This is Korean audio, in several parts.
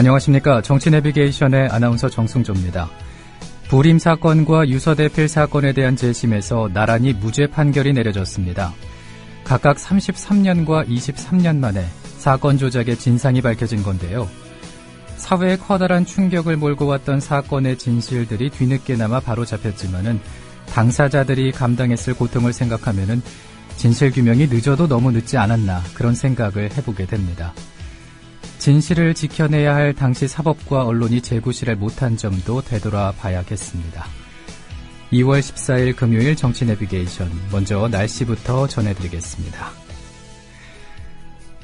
안녕하십니까. 정치내비게이션의 아나운서 정승조입니다. 불임 사건과 유서대필 사건에 대한 재심에서 나란히 무죄 판결이 내려졌습니다. 각각 33년과 23년 만에 사건 조작의 진상이 밝혀진 건데요. 사회에 커다란 충격을 몰고 왔던 사건의 진실들이 뒤늦게나마 바로잡혔지만은 당사자들이 감당했을 고통을 생각하면은 진실규명이 늦어도 너무 늦지 않았나 그런 생각을 해보게 됩니다. 진실을 지켜내야 할 당시 사법과 언론이 제구실을 못한 점도 되돌아봐야겠습니다. 2월 14일 금요일 정치내비게이션, 먼저 날씨부터 전해드리겠습니다.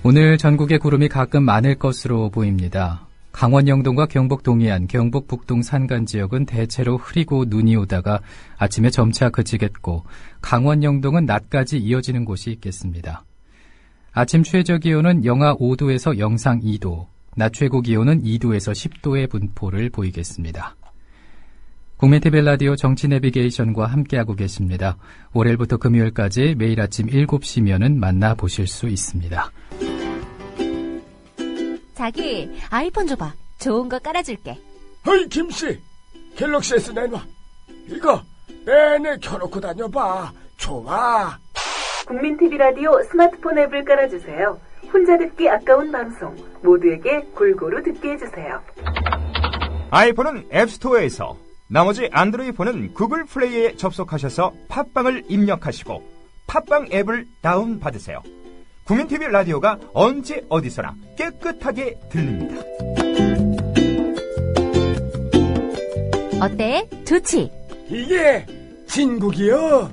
오늘 전국에 구름이 가끔 많을 것으로 보입니다. 강원 영동과 경북 동해안, 경북 북동 산간 지역은 대체로 흐리고 눈이 오다가 아침에 점차 그치겠고, 강원 영동은 낮까지 이어지는 곳이 있겠습니다. 아침 최저 기온은 영하 5도에서 영상 2도, 낮 최고 기온은 2도에서 10도의 분포를 보이겠습니다. 국민TV 라디오 정치내비게이션과 함께하고 계십니다. 월요일부터 금요일까지 매일 아침 7시면은 만나보실 수 있습니다. 자기, 아이폰 줘봐. 좋은 거 깔아줄게. 어이, 김씨, 갤럭시 S 내놔. 이거 내내 켜놓고 다녀봐. 좋아. 국민TV 라디오 스마트폰 앱을 깔아주세요. 혼자 듣기 아까운 방송 모두에게 골고루 듣게 해주세요. 아이폰은 앱스토어에서, 나머지 안드로이드 폰은 구글 플레이에 접속하셔서 팟빵을 입력하시고 팟빵 앱을 다운받으세요. 국민TV 라디오가 언제 어디서나 깨끗하게 들립니다. 어때? 좋지? 이게 진국이요.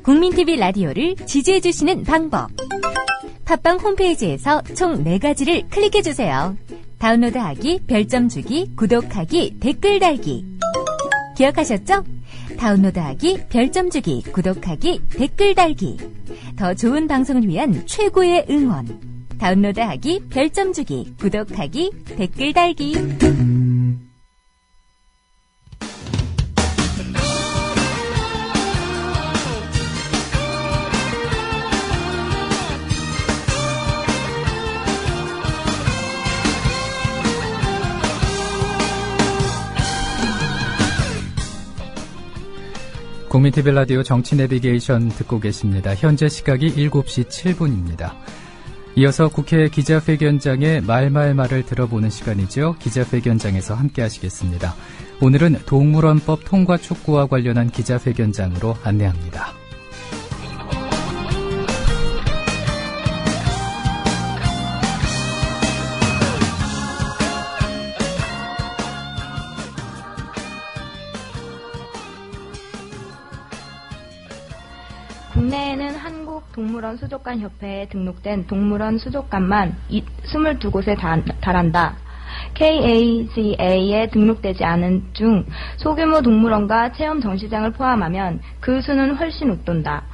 국민TV 라디오를 지지해주시는 방법. 팟빵 홈페이지에서 총 4가지를 클릭해주세요. 다운로드하기, 별점 주기, 구독하기, 댓글 달기. 기억하셨죠? 다운로드하기, 별점 주기, 구독하기, 댓글 달기. 더 좋은 방송을 위한 최고의 응원. 다운로드하기, 별점 주기, 구독하기, 댓글 달기. 국민TV 라디오 정치내비게이션 듣고 계십니다. 현재 시각이 7시 7분입니다. 이어서 국회 기자회견장의 말을 들어보는 시간이죠. 기자회견장에서 함께 하시겠습니다. 오늘은 동물원법 통과 촉구와 관련한 기자회견장으로 안내합니다. 국내에는 한국동물원 수족관협회에 등록된 동물원 수족관만 22곳에 달한다. KACA에 등록되지 않은 중 소규모 동물원과 체험 전시장을 포함하면 그 수는 훨씬 웃돈다.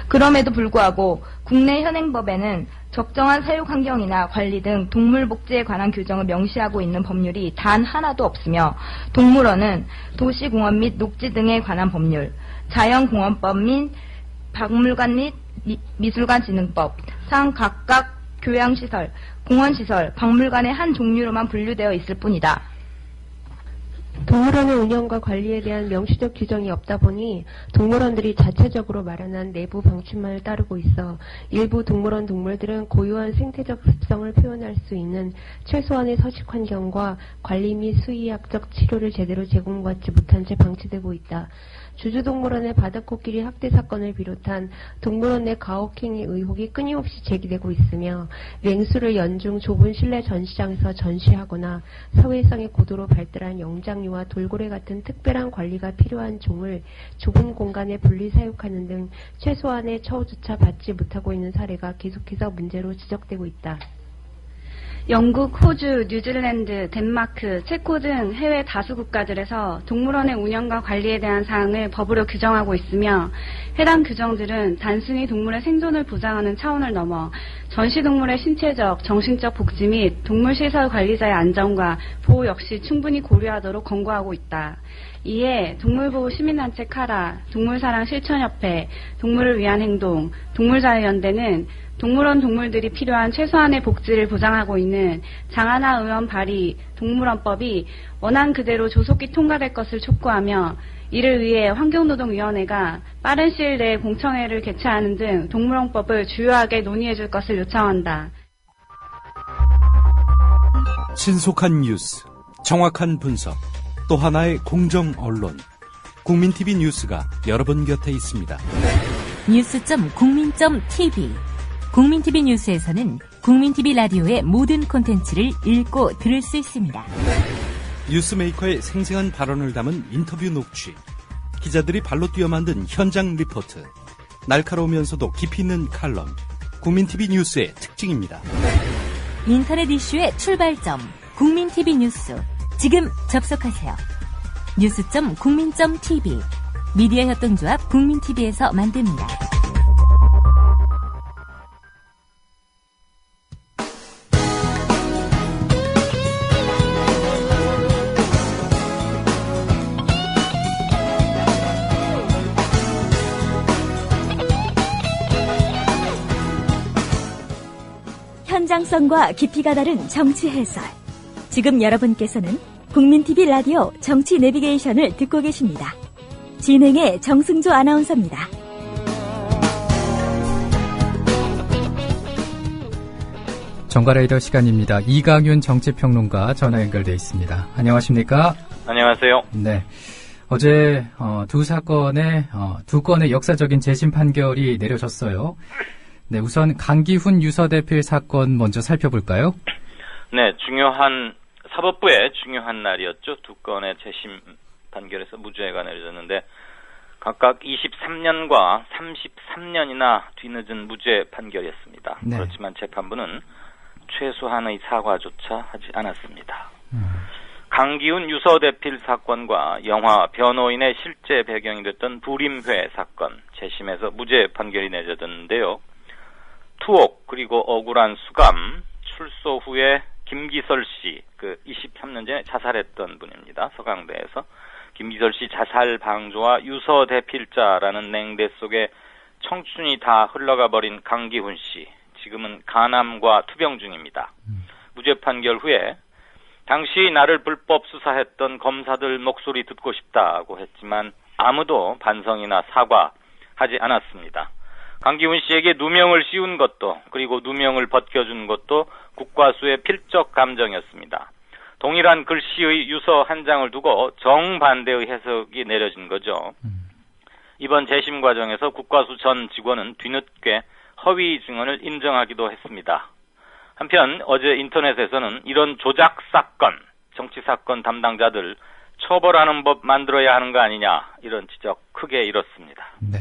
그럼에도 불구하고 국내 현행법에는 적정한 사육 환경이나 관리 등 동물 복지에 관한 규정을 명시하고 있는 법률이 단 하나도 없으며, 동물원은 도시공원 및 녹지 등에 관한 법률, 자연공원법 및 박물관 및 미술관 진흥법 상 각각 교양시설, 공원시설, 박물관의 한 종류로만 분류되어 있을 뿐이다. 동물원의 운영과 관리에 대한 명시적 규정이 없다 보니 동물원들이 자체적으로 마련한 내부 방침만을 따르고 있어 일부 동물원 동물들은 고유한 생태적 습성을 표현할 수 있는 최소한의 서식 환경과 관리 및 수의학적 치료를 제대로 제공받지 못한 채 방치되고 있다. 주주동물원의 바다코끼리 학대 사건을 비롯한 동물원 내 가혹행위 의혹이 끊임없이 제기되고 있으며, 맹수를 연중 좁은 실내 전시장에서 전시하거나 사회성의 고도로 발달한 영장류와 돌고래 같은 특별한 관리가 필요한 종을 좁은 공간에 분리 사육하는 등 최소한의 처우조차 받지 못하고 있는 사례가 계속해서 문제로 지적되고 있다. 영국, 호주, 뉴질랜드, 덴마크, 체코 등 해외 다수 국가들에서 동물원의 운영과 관리에 대한 사항을 법으로 규정하고 있으며, 해당 규정들은 단순히 동물의 생존을 보장하는 차원을 넘어 전시동물의 신체적, 정신적 복지 및 동물시설 관리자의 안전과 보호 역시 충분히 고려하도록 권고하고 있다. 이에 동물보호 시민단체 카라, 동물사랑 실천협회, 동물을 위한 행동, 동물자유연대는 동물원 동물들이 필요한 최소한의 복지를 보장하고 있는 장하나 의원 발의 동물원법이 원안 그대로 조속히 통과될 것을 촉구하며 이를 위해 환경노동위원회가 빠른 시일 내에 공청회를 개최하는 등 동물원법을 주요하게 논의해 줄 것을 요청한다. 신속한 뉴스, 정확한 분석, 또 하나의 공정 언론. 국민TV 뉴스가 여러분 곁에 있습니다. 뉴스.국민.tv 국민TV 뉴스에서는 국민TV 라디오의 모든 콘텐츠를 읽고 들을 수 있습니다. 뉴스메이커의 생생한 발언을 담은 인터뷰 녹취, 기자들이 발로 뛰어 만든 현장 리포트, 날카로우면서도 깊이 있는 칼럼, 국민TV 뉴스의 특징입니다. 인터넷 이슈의 출발점, 국민TV 뉴스. 지금 접속하세요. 뉴스.국민.tv 미디어 협동조합 국민TV에서 만듭니다. 현장성과 깊이가 다른 정치 해설. 지금 여러분께서는 국민TV 라디오 정치 내비게이션을 듣고 계십니다. 진행의 정승조 아나운서입니다. 정가레이더 시간입니다. 이강윤 정치평론가 전화 연결돼 있습니다. 안녕하십니까? 안녕하세요. 네. 어제 두 건의 역사적인 재심 판결이 내려졌어요. 네, 우선 강기훈 유서대필 사건 먼저 살펴볼까요? 네, 사법부의 중요한 날이었죠. 두 건의 재심 판결에서 무죄가 내려졌는데 각각 23년과 33년이나 뒤늦은 무죄 판결이었습니다. 네. 그렇지만 재판부는 최소한의 사과조차 하지 않았습니다. 강기훈 유서대필 사건과 영화 변호인의 실제 배경이 됐던 불임회 사건 재심에서 무죄 판결이 내려졌는데요. 투옥 그리고 억울한 수감, 출소 후에 김기설 씨, 23년 전에 자살했던 분입니다. 서강대에서. 김기설 씨 자살 방조와 유서대필자라는 냉대 속에 청춘이 다 흘러가 버린 강기훈 씨, 지금은 간암과 투병 중입니다. 무죄 판결 후에 당시 나를 불법 수사했던 검사들 목소리 듣고 싶다고 했지만 아무도 반성이나 사과하지 않았습니다. 강기훈 씨에게 누명을 씌운 것도 그리고 누명을 벗겨준 것도 국과수의 필적 감정이었습니다. 동일한 글씨의 유서 한 장을 두고 정반대의 해석이 내려진 거죠. 이번 재심 과정에서 국과수 전 직원은 뒤늦게 허위 증언을 인정하기도 했습니다. 한편 어제 인터넷에서는 이런 조작 사건, 정치 사건 담당자들 처벌하는 법 만들어야 하는 거 아니냐 이런 지적 크게 일었습니다. 네.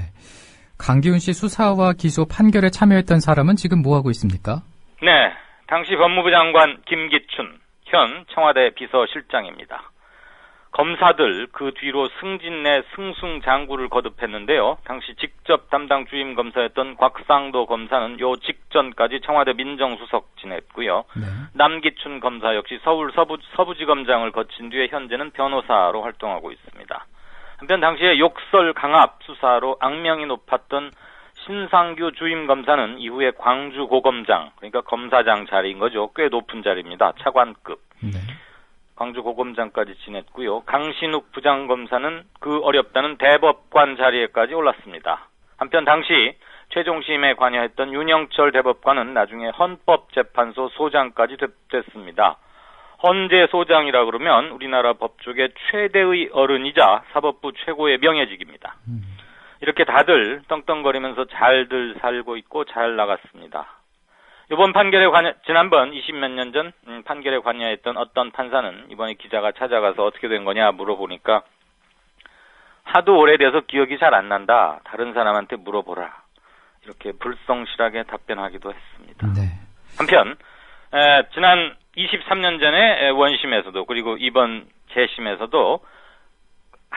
강기훈 씨 수사와 기소 판결에 참여했던 사람은 지금 뭐하고 있습니까? 네, 당시 법무부 장관 김기춘, 현 청와대 비서실장입니다. 검사들 그 뒤로 승진내 승승장구를 거듭했는데요. 당시 직접 담당 주임 검사였던 곽상도 검사는 요 직전까지 청와대 민정수석 지냈고요. 네. 남기춘 검사 역시 서울 서부지검장을 거친 뒤에 현재는 변호사로 활동하고 있습니다. 한편 당시에 욕설 강압 수사로 악명이 높았던 신상규 주임 검사는 이후에 광주고검장, 그러니까 검사장 자리인 거죠. 꽤 높은 자리입니다. 차관급. 네. 광주고검장까지 지냈고요. 강신욱 부장검사는 그 어렵다는 대법관 자리에까지 올랐습니다. 한편 당시 최종심에 관여했던 윤영철 대법관은 나중에 헌법재판소 소장까지 됐습니다. 헌재 소장이라 그러면 우리나라 법조계 최대의 어른이자 사법부 최고의 명예직입니다. 이렇게 다들 떵떵거리면서 잘들 살고 있고 잘 나갔습니다. 이번 판결에 지난번 20몇 년 전 판결에 관여했던 어떤 판사는 이번에 기자가 찾아가서 어떻게 된 거냐 물어보니까 하도 오래돼서 기억이 잘 안 난다. 다른 사람한테 물어보라. 이렇게 불성실하게 답변하기도 했습니다. 네. 한편 지난 23년 전에 원심에서도 그리고 이번 재심에서도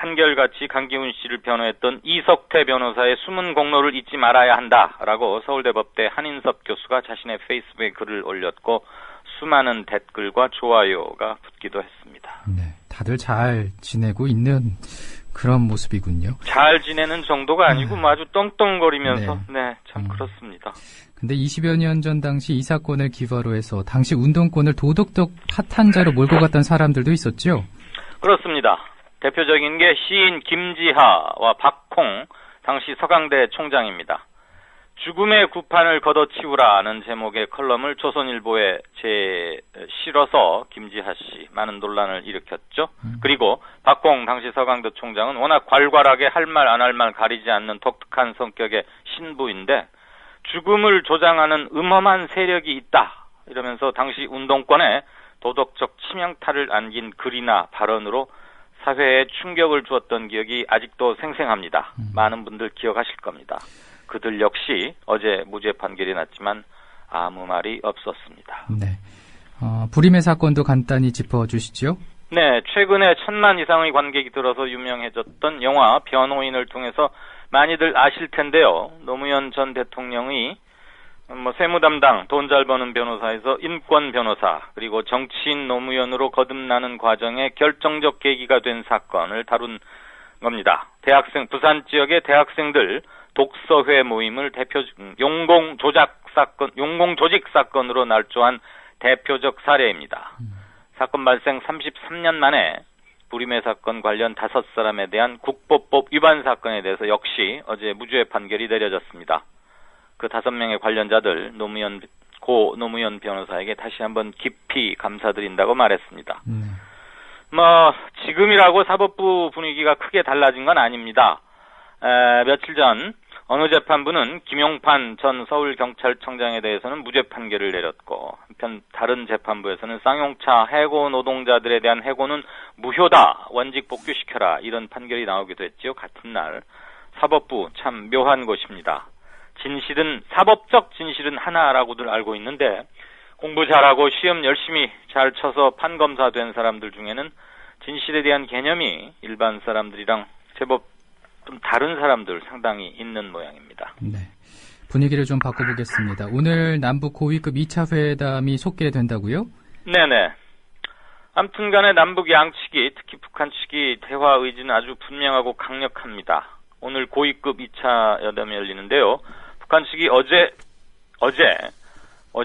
한결같이 강기훈 씨를 변호했던 이석태 변호사의 숨은 공로를 잊지 말아야 한다라고 서울대법대 한인섭 교수가 자신의 페이스북에 글을 올렸고 수많은 댓글과 좋아요가 붙기도 했습니다. 네, 다들 잘 지내고 있는 그런 모습이군요. 잘 지내는 정도가 아니고 아주 떵떵거리면서 참 그렇습니다. 근데 20여 년 전 당시 이 사건을 기바로 해서 당시 운동권을 도덕적 파탄자로 몰고 갔던 사람들도 있었죠? 그렇습니다. 대표적인 게 시인 김지하와 박콩 당시 서강대 총장입니다. 죽음의 구판을 걷어치우라는 제목의 컬럼을 조선일보에 실어서 김지하 씨 많은 논란을 일으켰죠. 그리고 박콩 당시 서강대 총장은 워낙 괄괄하게 할 말 안 할 말 가리지 않는 독특한 성격의 신부인데 죽음을 조장하는 음험한 세력이 있다 이러면서 당시 운동권에 도덕적 치명타를 안긴 글이나 발언으로 사회에 충격을 주었던 기억이 아직도 생생합니다. 많은 분들 기억하실 겁니다. 그들 역시 어제 무죄 판결이 났지만 아무 말이 없었습니다. 네. 불임의 사건도 간단히 짚어주시죠. 네, 최근에 1000만 이상의 관객이 들어서 유명해졌던 영화 변호인을 통해서 많이들 아실 텐데요. 노무현 전 대통령이 세무 담당, 돈 잘 버는 변호사에서 인권 변호사, 그리고 정치인 노무현으로 거듭나는 과정에 결정적 계기가 된 사건을 다룬 겁니다. 부산 지역의 대학생들 독서회 모임을 용공 조직 사건으로 날조한 대표적 사례입니다. 사건 발생 33년 만에 불임의 사건 관련 5사람에 대한 국보법 위반 사건에 대해서 역시 어제 무죄 판결이 내려졌습니다. 그 5명의 관련자들 고 노무현 변호사에게 다시 한번 깊이 감사드린다고 말했습니다. 지금이라고 사법부 분위기가 크게 달라진 건 아닙니다. 며칠 전 어느 재판부는 김용판 전 서울경찰청장에 대해서는 무죄 판결을 내렸고 한편 다른 재판부에서는 쌍용차 해고 노동자들에 대한 해고는 무효다, 원직 복귀시켜라 이런 판결이 나오기도 했지요. 같은 날 사법부 참 묘한 곳입니다. 사법적 진실은 하나라고들 알고 있는데 공부 잘하고 시험 열심히 잘 쳐서 판검사 된 사람들 중에는 진실에 대한 개념이 일반 사람들이랑 제법 좀 다른 사람들 상당히 있는 모양입니다. 네, 분위기를 좀 바꿔보겠습니다. 오늘 남북 고위급 2차 회담이 속개된다고요? 네네. 아무튼 간에 남북 양측이 특히 북한 측이 대화 의지는 아주 분명하고 강력합니다. 오늘 고위급 2차 회담이 열리는데요. 북한 측이 어제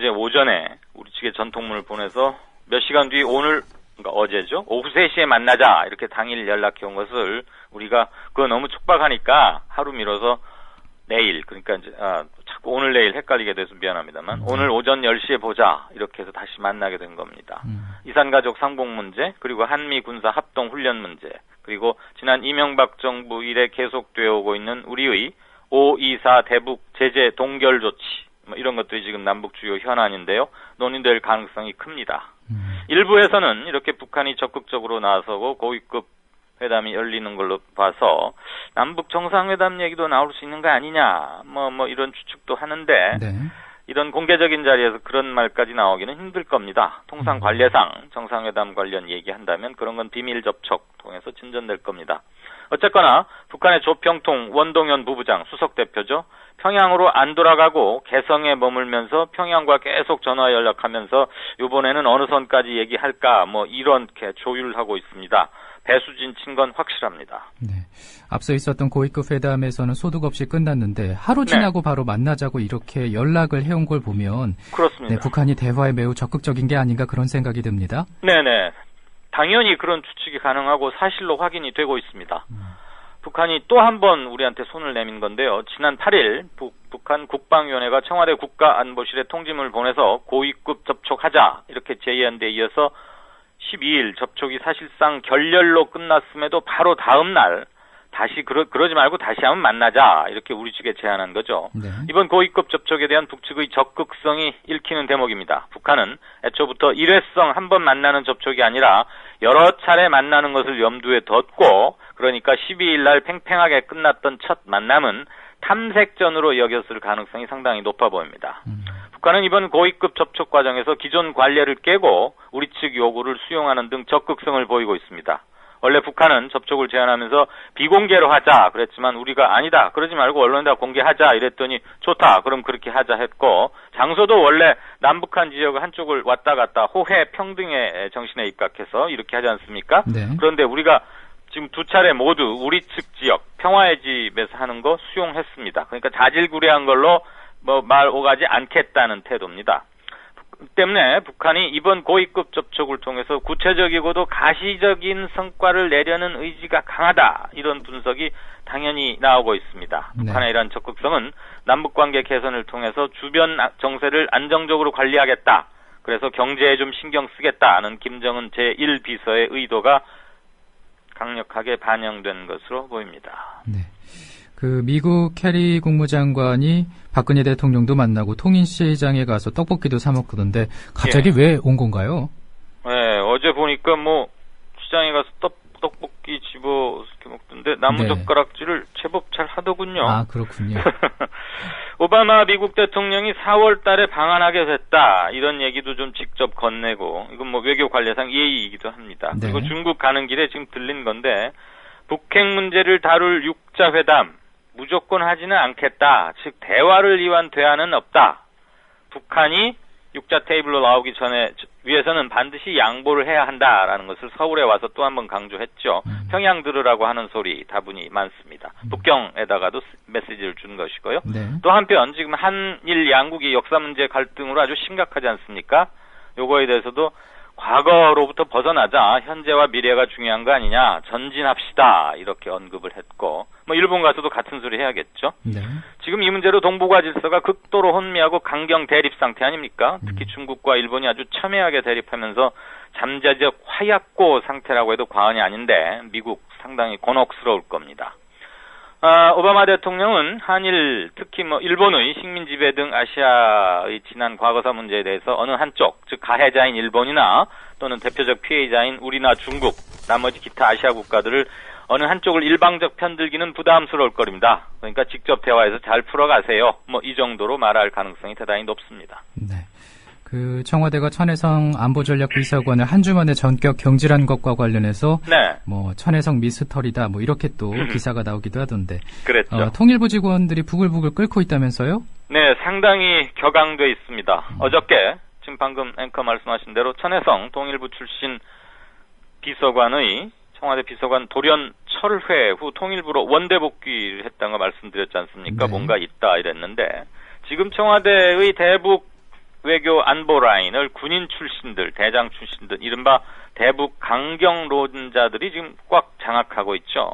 오전에 우리 측에 전통문을 보내서 몇 시간 뒤 그러니까 어제죠. 오후 3시에 만나자 이렇게 당일 연락해 온 것을 우리가 그거 너무 촉박하니까 하루 미뤄서 내일, 그러니까 이제 자꾸 오늘 내일 헷갈리게 돼서 미안합니다만 오늘 오전 10시에 보자 이렇게 해서 다시 만나게 된 겁니다. 이산가족 상봉 문제, 그리고 한미 군사 합동 훈련 문제, 그리고 지난 이명박 정부 이래 계속되어 오고 있는 우리의 5.24 대북 제재 동결 조치 이런 것들이 지금 남북 주요 현안인데요. 논의될 가능성이 큽니다. 일부에서는 이렇게 북한이 적극적으로 나서고 고위급 회담이 열리는 걸로 봐서 남북 정상회담 얘기도 나올 수 있는 거 아니냐 이런 추측도 하는데 이런 공개적인 자리에서 그런 말까지 나오기는 힘들 겁니다. 통상 관례상 정상회담 관련 얘기한다면 그런 건 비밀 접촉 통해서 진전될 겁니다. 어쨌거나 북한의 조평통 원동현 부부장 수석 대표죠. 평양으로 안 돌아가고 개성에 머물면서 평양과 계속 전화 연락하면서 이번에는 어느 선까지 얘기할까 이렇게 조율하고 있습니다. 배수진 친 건 확실합니다. 네. 앞서 있었던 고위급 회담에서는 소득 없이 끝났는데 하루 지나고 바로 만나자고 이렇게 연락을 해온 걸 보면 그렇습니다. 네, 북한이 대화에 매우 적극적인 게 아닌가 그런 생각이 듭니다. 네네. 당연히 그런 추측이 가능하고 사실로 확인이 되고 있습니다. 북한이 또 한 번 우리한테 손을 내민 건데요. 지난 8일 북한 국방위원회가 청와대 국가안보실에 통지문을 보내서 고위급 접촉하자 이렇게 제의한 데 이어서 12일 접촉이 사실상 결렬로 끝났음에도 바로 다음 날 다시 그러지 말고 다시 한번 만나자 이렇게 우리 측에 제안한 거죠. 네. 이번 고위급 접촉에 대한 북측의 적극성이 읽히는 대목입니다. 북한은 애초부터 일회성 한 번 만나는 접촉이 아니라 여러 차례 만나는 것을 염두에 뒀고 그러니까 12일 날 팽팽하게 끝났던 첫 만남은 탐색전으로 여겼을 가능성이 상당히 높아 보입니다. 북한은 이번 고위급 접촉 과정에서 기존 관례를 깨고 우리 측 요구를 수용하는 등 적극성을 보이고 있습니다. 원래 북한은 접촉을 제한하면서 비공개로 하자 그랬지만 우리가 아니다. 그러지 말고 언론에다 공개하자 이랬더니 좋다. 그럼 그렇게 하자 했고 장소도 원래 남북한 지역 한쪽을 왔다 갔다 호혜 평등의 정신에 입각해서 이렇게 하지 않습니까? 네. 그런데 우리가 지금 두 차례 모두 우리 측 지역 평화의 집에서 하는 거 수용했습니다. 그러니까 자질구레한 걸로 뭐 말 오가지 않겠다는 태도입니다. 때문에 북한이 이번 고위급 접촉을 통해서 구체적이고도 가시적인 성과를 내려는 의지가 강하다. 이런 분석이 당연히 나오고 있습니다. 네. 북한의 이러한 적극성은 남북관계 개선을 통해서 주변 정세를 안정적으로 관리하겠다. 그래서 경제에 좀 신경 쓰겠다는 김정은 제1비서의 의도가 강력하게 반영된 것으로 보입니다. 네. 그 미국 캐리 국무장관이 박근혜 대통령도 만나고 통인시장에 가서 떡볶이도 사 먹던데 갑자기 왜 온 건가요? 네, 어제 보니까 뭐 시장에 가서 떡볶이 집어 이렇게 먹던데 나무젓가락질을 제법 잘 하더군요. 아, 그렇군요. 오바마 미국 대통령이 4월 달에 방한하게 됐다. 이런 얘기도 좀 직접 건네고 이건 뭐 외교 관례상 예의이기도 합니다. 네. 그리고 중국 가는 길에 지금 들린 건데 북핵 문제를 다룰 육자회담 무조건 하지는 않겠다. 즉 대화를 위한 대안은 없다. 북한이 육자 테이블로 나오기 전에 위해서는 반드시 양보를 해야 한다라는 것을 서울에 와서 또 한 번 강조했죠. 평양 들으라고 하는 소리 다분히 많습니다. 북경에다가도 메시지를 준 것이고요. 네. 또 한편 지금 한일 양국이 역사 문제 갈등으로 아주 심각하지 않습니까? 요거에 대해서도 과거로부터 벗어나자 현재와 미래가 중요한 거 아니냐, 전진합시다 이렇게 언급을 했고, 뭐 일본 가서도 같은 소리 해야겠죠. 네. 지금 이 문제로 동북아 질서가 극도로 혼미하고 강경 대립 상태 아닙니까? 특히 중국과 일본이 아주 첨예하게 대립하면서 잠재적 화약고 상태라고 해도 과언이 아닌데 미국 상당히 곤혹스러울 겁니다. 오바마 대통령은 한일, 특히 뭐 일본의 식민 지배 등 아시아의 지난 과거사 문제에 대해서 어느 한쪽, 즉 가해자인 일본이나 또는 대표적 피해자인 우리나 중국, 나머지 기타 아시아 국가들을 어느 한쪽을 일방적 편들기는 부담스러울 거입니다. 그러니까 직접 대화해서 잘 풀어가세요. 뭐 이 정도로 말할 가능성이 대단히 높습니다. 네. 그 청와대가 천혜성 안보전략비서관을 한 주 만에 전격 경질한 것과 관련해서 네. 뭐 천혜성 미스터리다 뭐 이렇게 또 기사가 나오기도 하던데. 그랬죠. 통일부 직원들이 부글부글 끓고 있다면서요? 네, 상당히 격앙돼 있습니다. 어저께 지금 방금 앵커 말씀하신 대로 천혜성 통일부 출신 비서관의 청와대 비서관 돌연 철회 후 통일부로 원대 복귀를 했다는 거 말씀드렸지 않습니까? 네. 뭔가 있다 이랬는데 지금 청와대의 대북 외교 안보 라인을 군인 출신들, 대장 출신들, 이른바 대북 강경론자들이 지금 꽉 장악하고 있죠.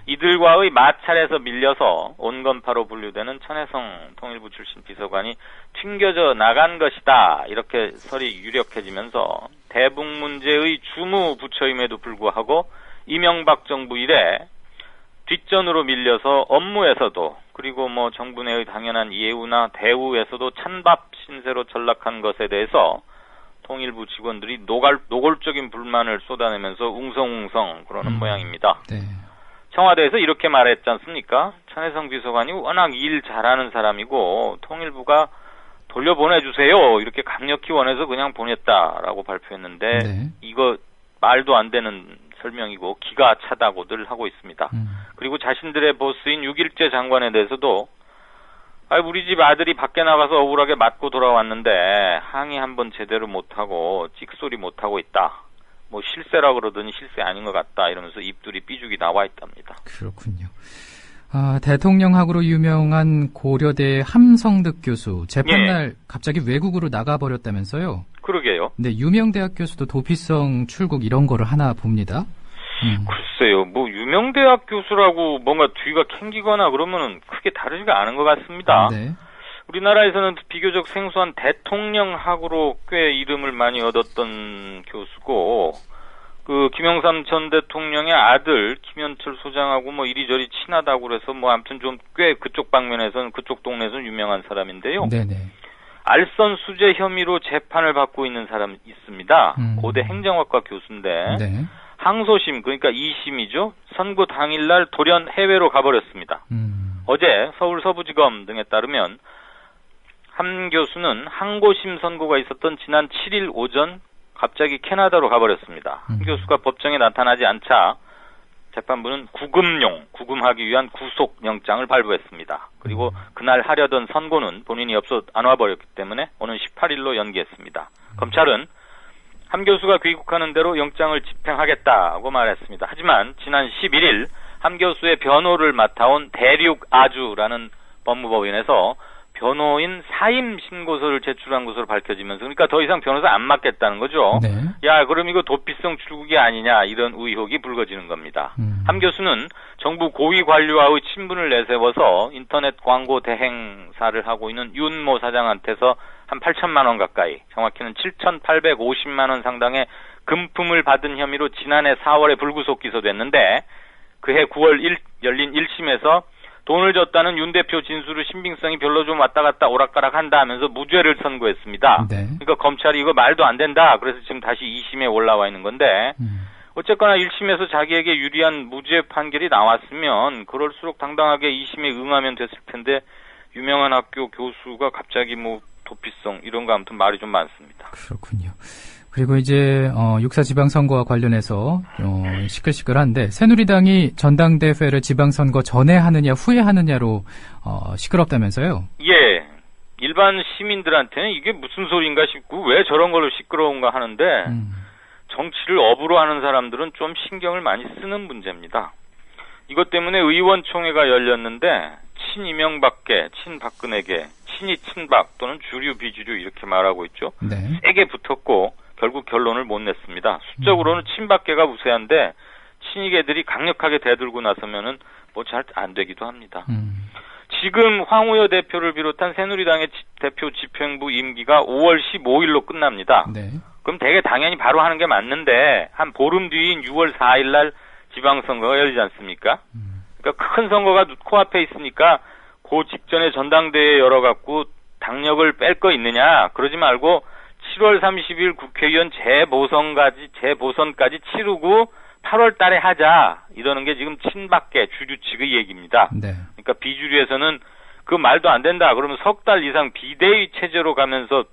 이들과의 마찰에서 밀려서 온건파로 분류되는 천혜성 통일부 출신 비서관이 튕겨져 나간 것이다. 이렇게 설이 유력해지면서 대북 문제의 주무 부처임에도 불구하고 이명박 정부 이래 뒷전으로 밀려서 업무에서도 그리고 뭐 정부 내의 당연한 예우나 대우에서도 찬밥 신세로 전락한 것에 대해서 통일부 직원들이 노골적인 불만을 쏟아내면서 웅성웅성 그러는 모양입니다. 네. 청와대에서 이렇게 말했지 않습니까? 천혜성 비서관이 워낙 일 잘하는 사람이고 통일부가 돌려보내주세요. 이렇게 강력히 원해서 그냥 보냈다라고 발표했는데 네. 이거 말도 안 되는 설명이고 기가 차다고들 하고 있습니다. 그리고 자신들의 보스인 6.1제 장관에 대해서도 우리 집 아들이 밖에 나가서 억울하게 맞고 돌아왔는데 항의 한번 제대로 못하고 찍소리 못하고 있다. 뭐 실세라 그러더니 실세 아닌 것 같다 이러면서 입술이 삐죽이 나와 있답니다. 그렇군요. 대통령학으로 유명한 고려대 함성득 교수 재판날 갑자기 외국으로 나가버렸다면서요? 그러게요. 네, 유명 대학 교수도 도피성 출국 이런 거를 하나 봅니다. 글쎄요, 뭐 유명 대학 교수라고 뭔가 뒤가 캥기거나 그러면은 크게 다르지가 않은 것 같습니다. 네. 우리나라에서는 비교적 생소한 대통령학으로 꽤 이름을 많이 얻었던 교수고, 그 김영삼 전 대통령의 아들 김현철 소장하고 뭐 이리저리 친하다고 그래서 뭐 아무튼 좀 꽤 그쪽 방면에서는 그쪽 동네에서는 유명한 사람인데요. 네네. 알선 수재 혐의로 재판을 받고 있는 사람 있습니다. 고대 행정학과 교수인데 네. 항소심 그러니까 2심이죠. 선고 당일날 돌연 해외로 가버렸습니다. 어제 서울 서부지검 등에 따르면 한 교수는 항고심 선고가 있었던 지난 7일 오전 갑자기 캐나다로 가버렸습니다. 한 교수가 법정에 나타나지 않자 재판부는 구금하기 위한 구속영장을 발부했습니다. 그리고 그날 하려던 선고는 본인이 없어 안 와버렸기 때문에 오는 18일로 연기했습니다. 검찰은 함 교수가 귀국하는 대로 영장을 집행하겠다고 말했습니다. 하지만 지난 11일 함 교수의 변호를 맡아온 대륙아주라는 법무법인에서 변호인 사임 신고서를 제출한 것으로 밝혀지면서 그러니까 더 이상 변호사 안 맡겠다는 거죠. 네. 야, 그럼 이거 도피성 출국이 아니냐 이런 의혹이 불거지는 겁니다. 함 교수는 정부 고위 관료와의 친분을 내세워서 인터넷 광고 대행사를 하고 있는 윤모 사장한테서 한 8천만 원 가까이, 정확히는 7,850만 원 상당의 금품을 받은 혐의로 지난해 4월에 불구속 기소됐는데 그해 9월 열린 1심에서 돈을 줬다는 윤 대표 진술의 신빙성이 별로 좀 왔다 갔다 오락가락 한다 하면서 무죄를 선고했습니다. 네. 그러니까 검찰이 이거 말도 안 된다. 그래서 지금 다시 2심에 올라와 있는 건데 어쨌거나 1심에서 자기에게 유리한 무죄 판결이 나왔으면 그럴수록 당당하게 2심에 응하면 됐을 텐데 유명한 학교 교수가 갑자기 뭐 도피성 이런 거 아무튼 말이 좀 많습니다. 그렇군요. 그리고 이제 육사 지방선거와 관련해서 시끌시끌한데 새누리당이 전당대회를 지방선거 전에 하느냐 후에 하느냐로 시끄럽다면서요? 예. 일반 시민들한테는 이게 무슨 소리인가 싶고 왜 저런 걸로 시끄러운가 하는데 정치를 업으로 하는 사람들은 좀 신경을 많이 쓰는 문제입니다. 이것 때문에 의원총회가 열렸는데 친이명박계, 친박근혜계, 친이 친박 또는 주류 비주류 이렇게 말하고 있죠. 네. 세게 붙었고 결국 결론을 못 냈습니다. 수적으로는 친박계가 우세한데 친이계들이 강력하게 대들고 나서면은 뭐 잘 안 되기도 합니다. 지금 황우여 대표를 비롯한 새누리당의 대표 집행부 임기가 5월 15일로 끝납니다. 네. 그럼 되게 당연히 바로 하는 게 맞는데 한 보름 뒤인 6월 4일 날 지방선거가 열리지 않습니까? 그러니까 큰 선거가 코앞에 있으니까 그 직전에 전당대회 열어갖고 당력을 뺄 거 있느냐 그러지 말고 7월 30일 국회의원 재보선까지 치르고 8월 달에 하자 이러는 게 지금 친박계 주류 측의 얘기입니다. 네. 그러니까 비주류에서는 그 말도 안 된다. 그러면 석 달 이상 비대위 체제로 가면서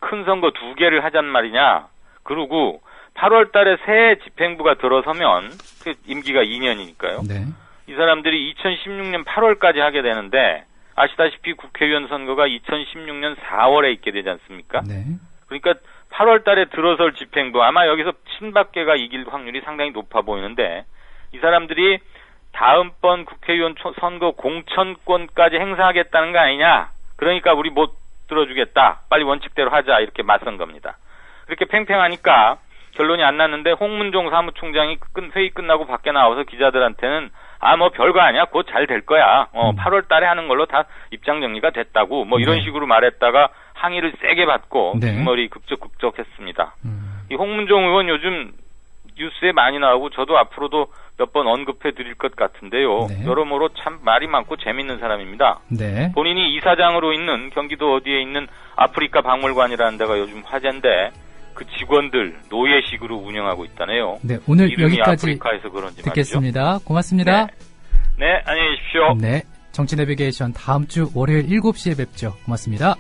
큰 선거 2개를 하잔 말이냐. 그리고 8월 달에 새 집행부가 들어서면 그 임기가 2년이니까요. 네. 이 사람들이 2016년 8월까지 하게 되는데 아시다시피 국회의원 선거가 2016년 4월에 있게 되지 않습니까? 네. 그러니까 8월 달에 들어설 집행부 아마 여기서 친박계가 이길 확률이 상당히 높아 보이는데 이 사람들이 다음번 국회의원 선거 공천권까지 행사하겠다는 거 아니냐. 그러니까 우리 못 들어주겠다. 빨리 원칙대로 하자. 이렇게 맞선 겁니다. 그렇게 팽팽하니까 결론이 안 났는데 홍문종 사무총장이 회의 끝나고 밖에 나와서 기자들한테는 뭐 별거 아니야. 곧 잘 될 거야. 8월 달에 하는 걸로 다 입장 정리가 됐다고 뭐 이런 식으로 말했다가 항의를 세게 받고 뒷머리 극적했습니다. 이 홍문종 의원 요즘 뉴스에 많이 나오고 저도 앞으로도 몇 번 언급해 드릴 것 같은데요. 네. 여러모로 참 말이 많고 재밌는 사람입니다. 네. 본인이 이사장으로 있는 경기도 어디에 있는 아프리카 박물관이라는 데가 요즘 화제인데 그 직원들 노예식으로 운영하고 있다네요. 네, 오늘 여기까지 아프리카에서 그런지 듣겠습니다. 말이죠. 고맙습니다. 네, 안녕히 계십시오. 네, 정치 내비게이션 다음 주 월요일 7시에 뵙죠. 고맙습니다.